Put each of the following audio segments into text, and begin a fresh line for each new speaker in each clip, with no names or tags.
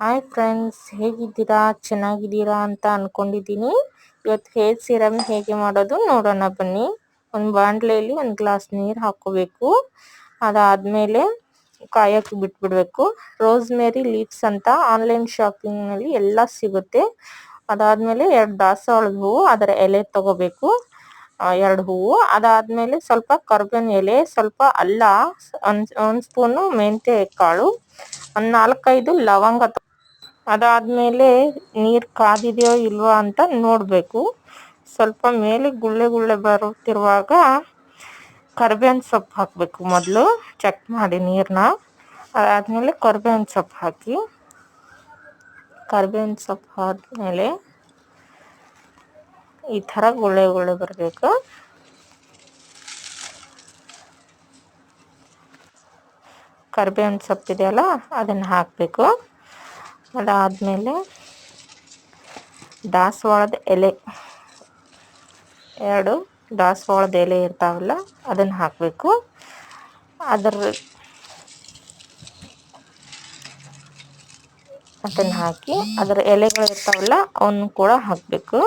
Hi friends, ಹೇಗಿದ್ದೀರಾ? ಚೆನ್ನಾಗಿದ್ದೀರಾ ಅಂತ ಅನ್ಕೊಂಡಿದ್ದೀನಿ. ಇವತ್ತು ಹೇರ್ ಸಿರಮ್ ಹೇಗೆ ಮಾಡೋದು ನೋಡೋಣ ಬನ್ನಿ. ಒಂದು ಬಾಣಲೆಯಲ್ಲಿ ಒಂದು ಗ್ಲಾಸ್ ನೀರು ಹಾಕೋಬೇಕು. ಅದಾದ್ಮೇಲೆ ಕಾಯಕ್ಕೆ ಬಿಟ್ಬಿಡ್ಬೇಕು. ರೋಸ್ಮೇರಿ ಲೀವ್ಸ್ ಅಂತ ಆನ್ಲೈನ್ ಶಾಪಿಂಗ್ನಲ್ಲಿ ಎಲ್ಲ ಸಿಗುತ್ತೆ. ಅದಾದ್ಮೇಲೆ 2 ದಾಸವಾಳದ ಹೂವು, ಅದರ ಎಲೆ ತಗೋಬೇಕು, 2 ಹೂವು. ಅದಾದ್ಮೇಲೆ ಸ್ವಲ್ಪ ಕರ್ಬೇವಿನ ಎಲೆ, ಸ್ವಲ್ಪ ಅಲ್ಲ, ಒಂದು ಸ್ಪೂನು ಮೆಂತ್ಯ ಕಾಳು, ಒಂದು 4-5 ಲವಂಗ. ಅದಾದ್ಮೇಲೆ ನೀರು ಕಾದಿದೆಯೋ ಇಲ್ವಾ ಅಂತ ನೋಡಬೇಕು. ಸ್ವಲ್ಪ ಮೇಲೆ ಗುಳ್ಳೆ ಗುಳ್ಳೆ ಬರುತ್ತಿರುವಾಗ ಕರ್ಬೇವಿನ ಸೊಪ್ಪು ಹಾಕಬೇಕು. ಮೊದಲು ಚೆಕ್ ಮಾಡಿ ನೀರನ್ನ. ಅದಾದಮೇಲೆ ಕರ್ಬೇವಿನ ಸೊಪ್ಪು ಹಾಕಿ, ಕರ್ಬೇವಿನ ಸೊಪ್ಪು ಆದಮೇಲೆ ಈ ಥರ ಗುಳ್ಳೆ ಗುಳ್ಳೆ ಬರಬೇಕು. ಕರ್ಬೇವಿನ ಸೊಪ್ಪಿದೆಯಲ್ಲ ಅದನ್ನು ಹಾಕಬೇಕು. ಅದಾದಮೇಲೆ ದಾಸವಾಳದ ಎಲೆ, 2 ದಾಸವಾಳದ ಎಲೆ ಇರ್ತಾವಲ್ಲ ಅದನ್ನು ಹಾಕಬೇಕು. ಅದನ್ನು ಹಾಕಿ ಅದರ ಎಲೆಗಳು ಇರ್ತಾವಲ್ಲ ಅವನ್ನ ಕೂಡ ಹಾಕಬೇಕು.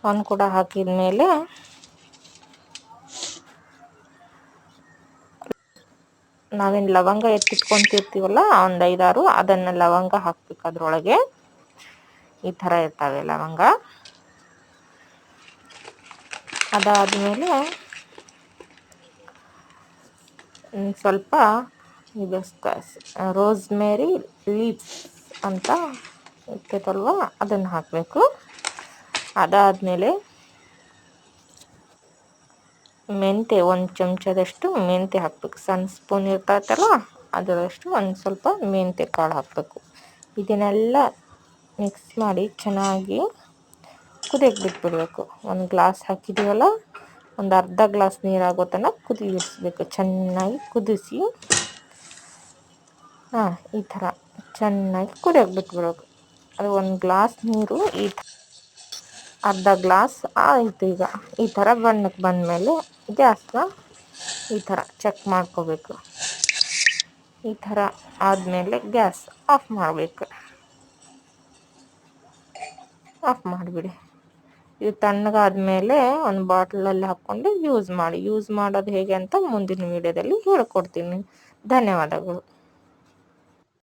ಅವನ್ನ ಕೂಡ ಹಾಕಿದ ಮೇಲೆ ನಾವೇನು ಲವಂಗ ಎತ್ತಿಟ್ಕೊಂತಿರ್ತೀವಲ್ಲ ಒಂದು 5-6 ಅದನ್ನು ಲವಂಗ ಹಾಕ್ಬೇಕು ಅದರೊಳಗೆ. ಈ ಥರ ಇರ್ತವೆ ಲವಂಗ. ಅದಾದಮೇಲೆ ಸ್ವಲ್ಪ ಇದು ರೋಸ್ಮೇರಿ ಲೀವ್ಸ್ ಅಂತ ಇರ್ತೈತಲ್ವ ಅದನ್ನು ಹಾಕಬೇಕು. ಅದಾದಮೇಲೆ ಮೆಂತ್ಯ, 1 ಚಮಚದಷ್ಟು ಮೆಂತ್ಯ ಹಾಕಬೇಕು. ಸಣ್ಣ ಸ್ಪೂನ್ ಇರ್ತೈತಲ್ಲ ಅದರಷ್ಟು ಒಂದು ಸ್ವಲ್ಪ ಮೆಂತ್ಯ ಕಾಳು ಹಾಕಬೇಕು. ಇದನ್ನೆಲ್ಲ ಮಿಕ್ಸ್ ಮಾಡಿ ಚೆನ್ನಾಗಿ ಕುದಿಯಕ್ಕೆ ಬಿಟ್ಬಿಡಬೇಕು. 1 ಗ್ಲಾಸ್ ಹಾಕಿದ್ದೀವಲ್ಲ, ಒಂದು ಅರ್ಧ ಗ್ಲಾಸ್ ನೀರಾಗೋ ತನಕ ಕುದಿಯಿಸ್ಬೇಕು. ಚೆನ್ನಾಗಿ ಕುದಿಸಿ ಈ ಥರ ಚೆನ್ನಾಗಿ ಕುದಿಯಕ್ಕೆ ಬಿಟ್ಬಿಡಬೇಕು. ಅದು 1 ಗ್ಲಾಸ್ ನೀರು ಅರ್ಧ ಗ್ಲಾಸ್ ಆಯಿತು. ಈಗ ಈ ಥರ ಬಣ್ಣಕ್ಕೆ ಬಂದಮೇಲೆ ಗ್ಯಾಸ್ನ ಈ ಥರ ಚೆಕ್ ಮಾಡ್ಕೋಬೇಕು. ಈ ಥರ ಆದಮೇಲೆ ಗ್ಯಾಸ್ ಆಫ್ ಮಾಡಬೇಕು. ಆಫ್ ಮಾಡಿಬಿಡಿ. ಇದು ತಣ್ಣಗಾದ್ಮೇಲೆ ಒಂದು ಬಾಟ್ಲಲ್ಲಿ ಹಾಕ್ಕೊಂಡು ಯೂಸ್ ಮಾಡೋದು ಹೇಗೆ ಅಂತ ಮುಂದಿನ ವಿಡಿಯೋದಲ್ಲಿ ಹೇಳ್ಕೊಡ್ತೀನಿ. ಧನ್ಯವಾದಗಳು.